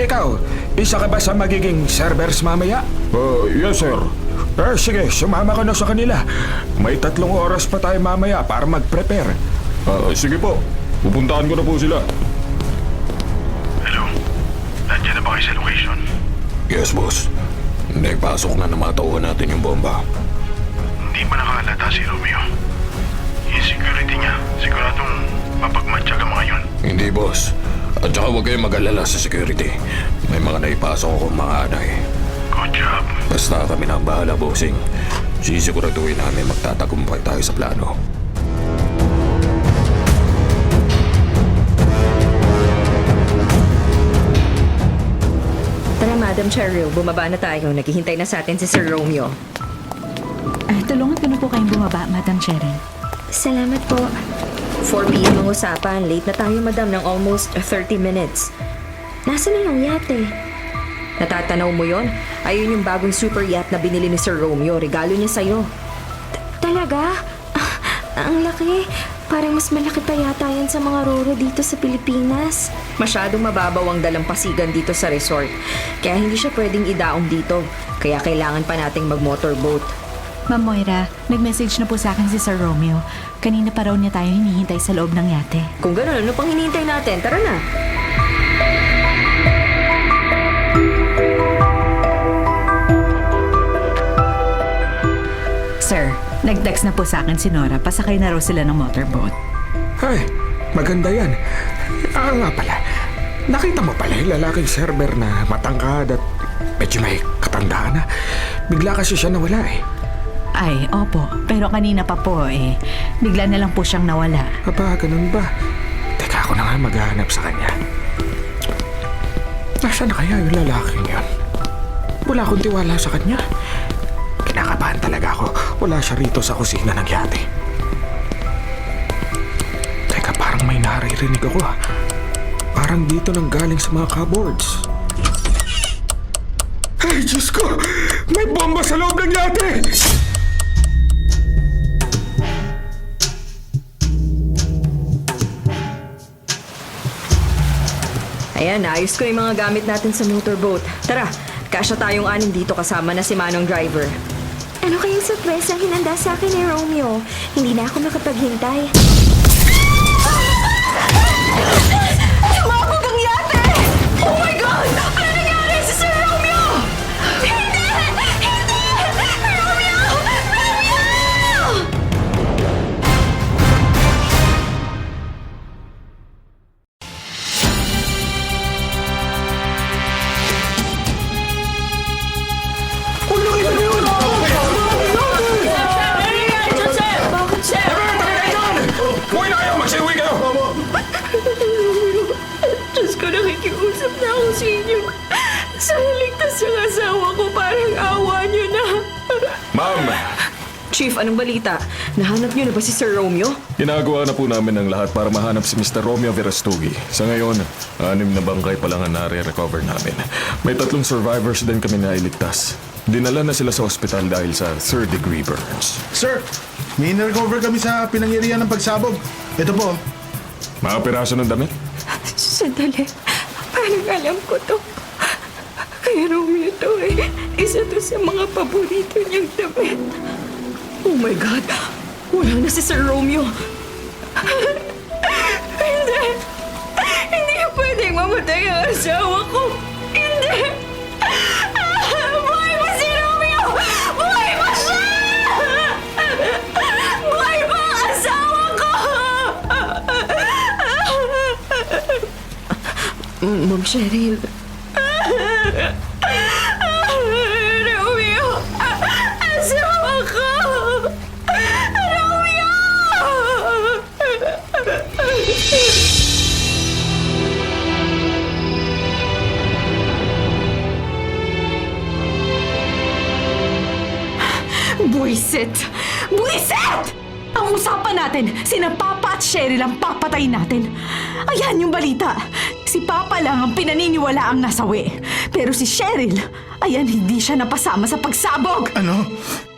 Ikaw, isa ka ba sa magiging servers mamaya? Yes, sir. Sige, sumama ka na sa kanila. May 3 oras pa tayo mamaya para mag-prepare. Sige po, pupuntahan ko na po sila. Hello? Nandiyan na ba kayo sa location? Yes, boss. Naipasok na ng mga tauhan natin yung bomba. Hindi pa nakahalata si Romeo. Yung security niya, siguradong mapagmatsyag ang mga yun. Hindi, boss. At saka huwag kayong mag-alala sa security. May mga naipasok akong mga anay. Good job. Basta kami na ang bahala, bossing. Sisiguraduhin namin magtatagumpay tayo sa plano. Tara, Madam Cheryl. Bumaba na tayo. Naghihintay na sa atin si Sir Romeo. Tulungan ko na po kayong bumaba, Madam Cheryl. Salamat po. 4 p.m. ang usapan. Late na tayo, madam, ng almost 30 minutes. Nasaan na yung yate? Natatanaw mo yon? Ayun yung bagong super yacht na binili ni Sir Romeo. Regalo niya sa'yo. Talaga? Ang laki. Parang mas malaki pa yata yan sa mga roro dito sa Pilipinas. Masyadong mababaw ang dalampasigan dito sa resort. Kaya hindi siya pwedeng idaong dito. Kaya kailangan pa nating mag-motorboat. Ma'am Moira, nag-message na po sa akin si Sir Romeo. Kanina pa raw niya tayo hinihintay sa loob ng yate. Kung gano'n, ano pang hinihintay natin? Tara na. Sir, nag-text na po sa akin si Nora. Pasakay na raw sila ng motorboat. Ay, maganda yan. Nga pala, nakita mo pala yung lalaking server na matangkad at medyo may katandaan na. Bigla kasi siya nawala eh. Ay, opo. Pero kanina pa po bigla na lang po siyang nawala. Aba, ganun ba? Teka, ako na nga maghahanap sa kanya. Nasaan na kaya yung lalaking yun? Wala akong tiwala sa kanya. Kinakabahan talaga ako. Wala siya rito sa kusina ng yate. Teka, parang may naririnig ako ah. Parang dito nang galing sa mga cupboards. Ay, Diyos ko! May bomba sa loob ng yate! Ayan, naayos ko yung mga gamit natin sa motorboat. Tara, kasya tayong 6 dito kasama na si Manong driver. Ano kayang surprise ang hinanda sa akin ni Romeo? Hindi na ako makapaghintay. Sumabog ang yate! Oh my God! Ano nangyari sa Sir Romeo? Hindi! Hindi! Romeo! Romeo! 1, Nakikiusap na ako sa inyo. Sana ligtas yung asawa ko, parang awa niyo na. Ma'am, Chief, anong balita? Nahanap niyo na ba si Sir Romeo? ginagawa na po namin ang lahat para mahanap si Mr. Romeo Verastugi. Sa ngayon, 6 na bangkay pa lang ang nare-recover namin. May 3 survivors din kami na iligtas. Dinala na sila sa ospital dahil sa 3rd-degree burns. Sir, may na-recover kami sa pinangyarihan ng pagsabog. Ito po. Mga piraso ng damit? Sandali. Parang alam ko to. Kay Romeo to eh. Isa to sa mga paborito niyang damit. Oh my God! Wala na si Sir Romeo. Hindi! Hindi pwedeng mamatay ang asawa ko. Hindi! Buhay pa si Romeo! Buhay pa siya! Buhay pa ang asawa ko! Ma'am Cheryl. Romeo! Asawa ko! Romeo! Buisit! Buisit! Ang usapan natin, sina Papa at Cheryl ang papatayin natin. Ayan yung balita. Si Papa lang ang pinaniniwala ang nasawi. Pero si Cheryl, ayan hindi siya napasama sa pagsabog. Ano?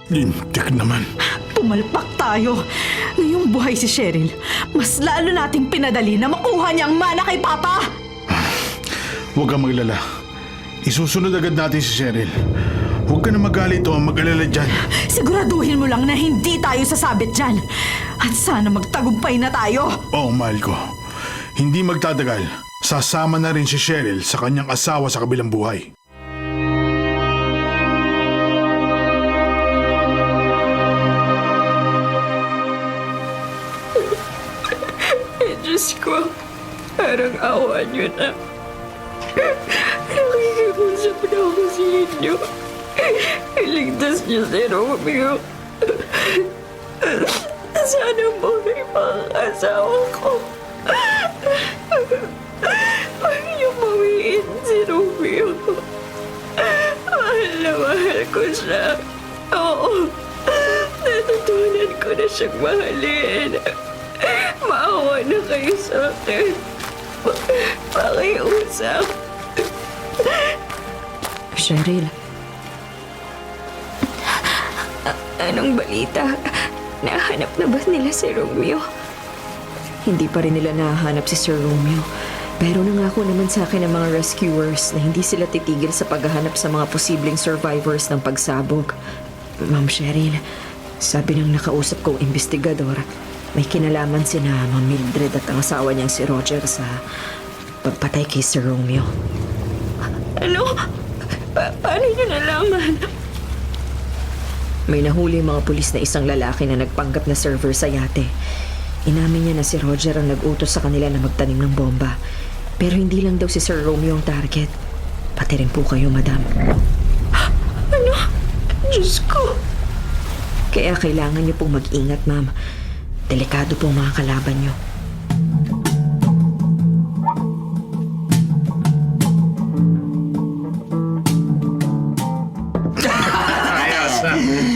Lintik naman. Pumalpak tayo. Ngayong buhay si Cheryl, mas lalo nating pinadali na makuha niya ang mana kay Papa. Huwag kang maglala. Isusunod agad natin si Cheryl. Huwag ka na magalit o mag-alala dyan. Siguraduhin mo lang na hindi tayo sasabit dyan. At sana magtagumpay na tayo. Oo, mahal ko. Hindi magtatagal. Sasama na rin si Cheryl sa kanyang asawa sa kabilang buhay. Diyos ko, parang awa niyo na. Nakikiusap na ako sa inyo. Iligtas niyo si Romeo. Sana buhay pa ang asawa ko. Huwag niyo pawiin si Romeo. Mahal na mahal ko siya. Oo, natutunan ko na siyang mahalin. Maawa na kayo sa akin. Pakiusap. Cheryl. Anong balita? Nahanap na ba nila si Romeo? Hindi pa rin nila nahanap si Sir Romeo. Pero nangako naman sa akin ng mga rescuers na hindi sila titigil sa paghahanap sa mga posibleng survivors ng pagsabog. Ma'am Cheryl, sabi ng nakausap kong investigador, may kinalaman sina Ma'am Mildred at ang asawa niyang si Roger sa pagpatay kay Sir Romeo. Ano? Paano niyo nalaman? May nahuli mga pulis na isang lalaki na nagpanggap na server sa yate. Inamin niya na si Roger ang nag-utos sa kanila na magtanim ng bomba. Pero hindi lang daw si Sir Romeo ang target. Pati rin po kayo, madam. Ano? Diyos ko! Kaya kailangan niyo pong mag-ingat, ma'am. Delikado po ang mga kalaban niyo.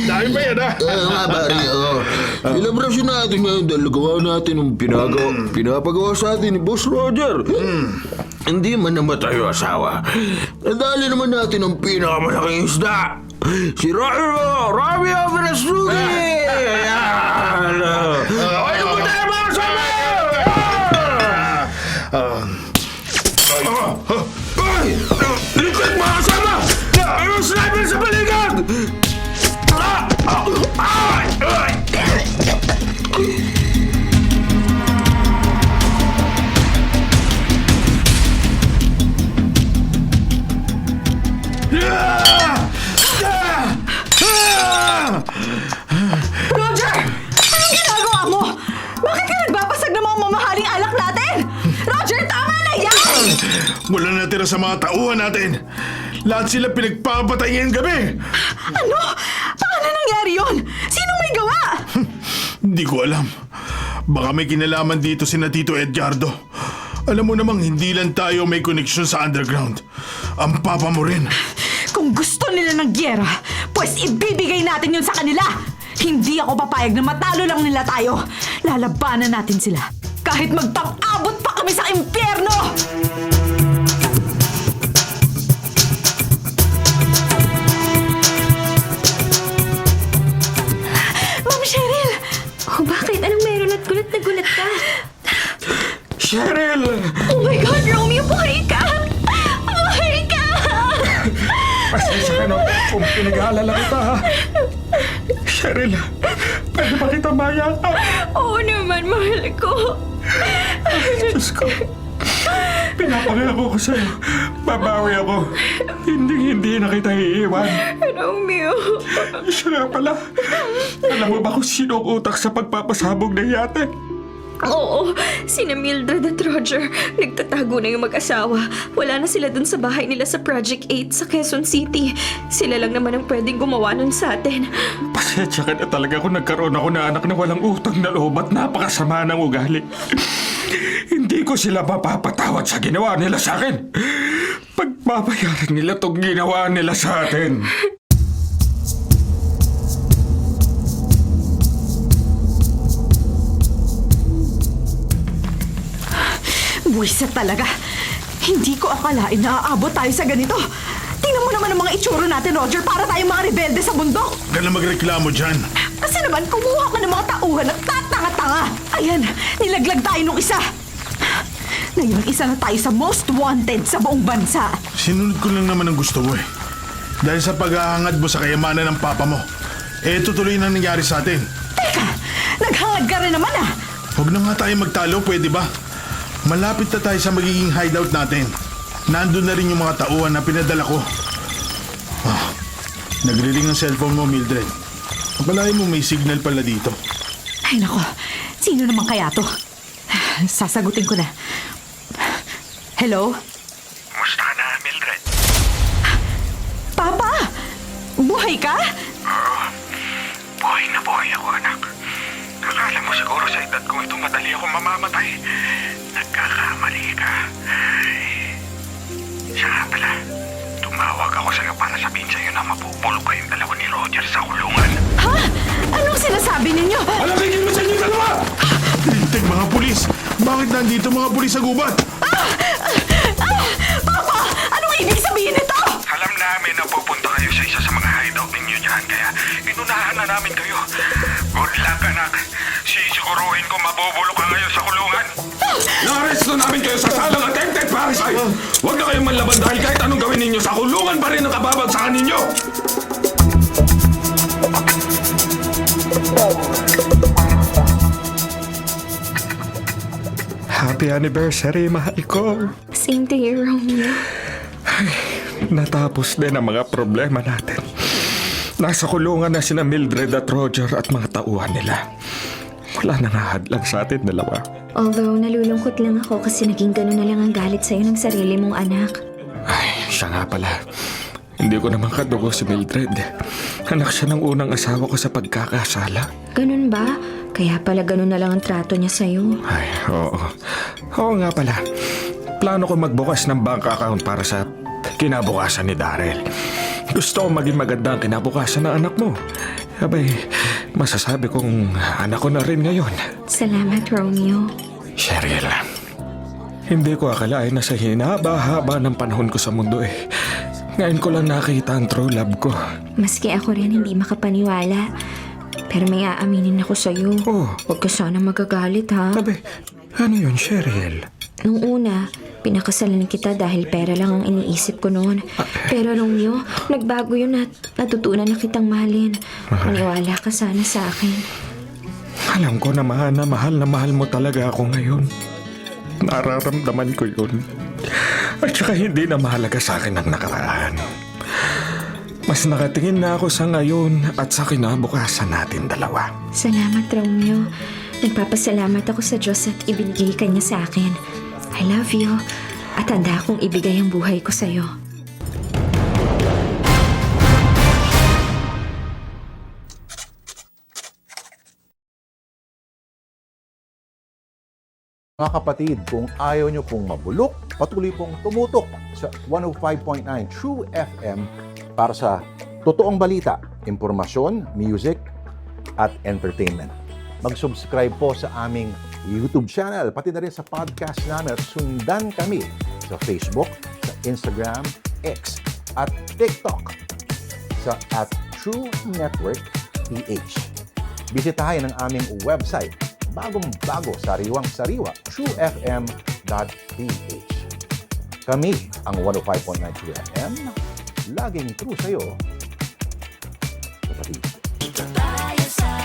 Dahil ba yan, ha? Nga pare, Celebrasyon natin ngayon dahil gawa natin ang pinapagawa sa atin ni Boss Roger. Hindi man naman tayo asawa. Nadali naman natin ang pinakamalaking isda. Si Romeo Verastugi! Ay, naman tayo mga kasama! Ay! Likod mga kasama! Mayroong sniper sa balikat! Roger! Anong ginagawa mo? Bakit ka nagbabasag ng mga mamahaling alak natin? Roger, tama na yan! Wala na tira sa mga tauhan natin. Lahat sila pinagpapatay ngayong gabi. Ano? Paano nangyari yun? Sino may gawa? Hindi ko alam. Baka may kinalaman dito si Tito Edgardo. Alam mo namang hindi lang tayo may connection sa underground. Ang papa mo rin. Kung gusto nila ng gyera, pues ibibigay natin yun sa kanila. Hindi ako papayag na matalo lang nila tayo. Lalabanan natin sila. Kahit magpang-abot pa kami sa impyerno! Ma'am Cheryl! Oh, bakit? Anong meron at gulat na gulat ka? Cheryl! Oh my God, Romeo, buhay ka! Buhay ka! Pasensya ka na kung pinag-aalala kita, ha? Cheryl, pwede ba kita mayakap? Oo naman, mahal ko. Diyos ko. Pinapangako ko sa'yo. Babawi ako. Hindi na kita iiwan. Romeo. Siya nga pala. Alam mo ba kung sino ang utak sa pagpapasabog ng yate? Oo, sina Mildred at Roger. Nagtatago na yung mag-asawa. Wala na sila dun sa bahay nila sa Project 8 sa Quezon City. Sila lang naman ang pwedeng gumawa nun sa atin. Pasensya ka na talaga kung nagkaroon ako na anak na walang utang na loob at napakasama ng ugali. Hindi ko sila mapapatawad sa ginawa nila sa akin. Pagbabayaran nila itong ginawa nila sa atin. Buwiset talaga. Hindi ko akalain na aabot tayo sa ganito. Tingnan mo naman ang mga itsura natin, Roger, para tayong mga rebelde sa bundok. Huwag ka na magreklamo dyan. Kasi naman, kumuha ka ng mga tauhan at tatanga-tanga. Ayan, nilaglag tayo nung isa. Ngayon, isa na tayo sa most wanted sa buong bansa. Sinunod ko lang naman ang gusto mo eh. Dahil sa paghahangad mo sa kayamanan ng papa mo, tutuloy na nangyari sa atin. Teka, naghangad ka rin naman ah. Huwag na nga tayo magtalo, pwede ba? Malapit na tayo sa magiging hideout natin. Nandun na rin yung mga tauhan na pinadala ko. Nagriring ang cellphone mo, Mildred. Kapalain mo may signal pala dito. Ay nako, sino naman kaya to? Sasagutin ko na. Hello? Musta ka na, Mildred? Papa! Buhay ka? Buhay na buhay ako, anak. Akala mo siguro sa edad ko ito madali ako mamamatay. Nagkakamali ka. Siya nga pala, tumawag ako sa'yo para sabihin sa'yo na mapupulog kayong dalawa ni Roger sa kulungan. Ha? Anong sinasabi ninyo? Alamigin mo sa inyo dalawa! Lintik mga pulis! Bakit nandito mga pulis sa gubat? Papa! Anong ibig sabihin nito? Alam namin na pupunta kayo sa isa sa mga hideout ninyo dyan, kaya inunahan na namin kayo. Good luck, anak. Sisiguruhin ko mabubulok ka ngayon sa kulungan. Na-arresto namin kayo sa salang attempted parricide! Huwag na kayong manlaban dahil kahit anong gawin ninyo sa kulungan pa rin ang kababagsakan ninyo! Happy anniversary, mahal ko! Same to you, Romeo. Natapos din ang mga problema natin. Nasa kulungan na sina Mildred at Roger at mga tauhan nila. Wala nang hahadlang sa atin dalawa. Although nalulungkot lang ako kasi naging ganun na lang ang galit sa'yo ng sarili mong anak. Ay, siya nga pala. Hindi ko naman kadugo si Mildred. Anak siya ng unang asawa ko sa pagkakasala. Ganun ba? Kaya pala ganun na lang ang trato niya sa'yo. Ay, oo. Oo nga pala. Plano ko magbukas ng bank account para sa kinabukasan ni Daryl. Gusto ko maging maganda ang kinabukasan ng anak mo. Abay, masasabi kong anak ko na rin ngayon. Salamat, Romeo. Cheryl, hindi ko akalain na sa hinaba-haba ng panahon ko sa mundo ngayon ko lang nakita ang true love ko. Maski ako rin hindi makapaniwala. Pero may aaminin ako sa'yo. Oh. Huwag ka sana magagalit, ha? Abay, ano yun, Cheryl? Nung una, pinakasalan kita dahil pera lang ang iniisip ko noon. Pero Romeo, nagbago yun at natutunan na kitang mahalin. Maniwala ka sana sa akin. Alam ko na mahal mo talaga ako ngayon. Nararamdaman ko yun. At saka hindi na mahalaga sa akin ang nakaraan. Mas nakatingin na ako sa ngayon at sa kinabukasan natin dalawa. Salamat, Romeo. Nagpapasalamat ako sa Diyos at ibinigay ka niya sa akin. I love you. At handa akong ibigay ang buhay ko sa'yo. Mga kapatid, kung ayaw nyo pong mabulok, patuloy pong tumutok sa 105.9 True FM para sa totoong balita, impormasyon, music, at entertainment. Mag-subscribe po sa aming YouTube channel, pati na rin sa podcast namin at sundan kami sa Facebook, sa Instagram, X, at TikTok sa @True Network PH. Bisitahin ang aming website, bagong-bago, sariwang-sariwa, truefm.ph. Kami ang 105.9 True FM, laging true sa'yo, kapatid. Tayo sa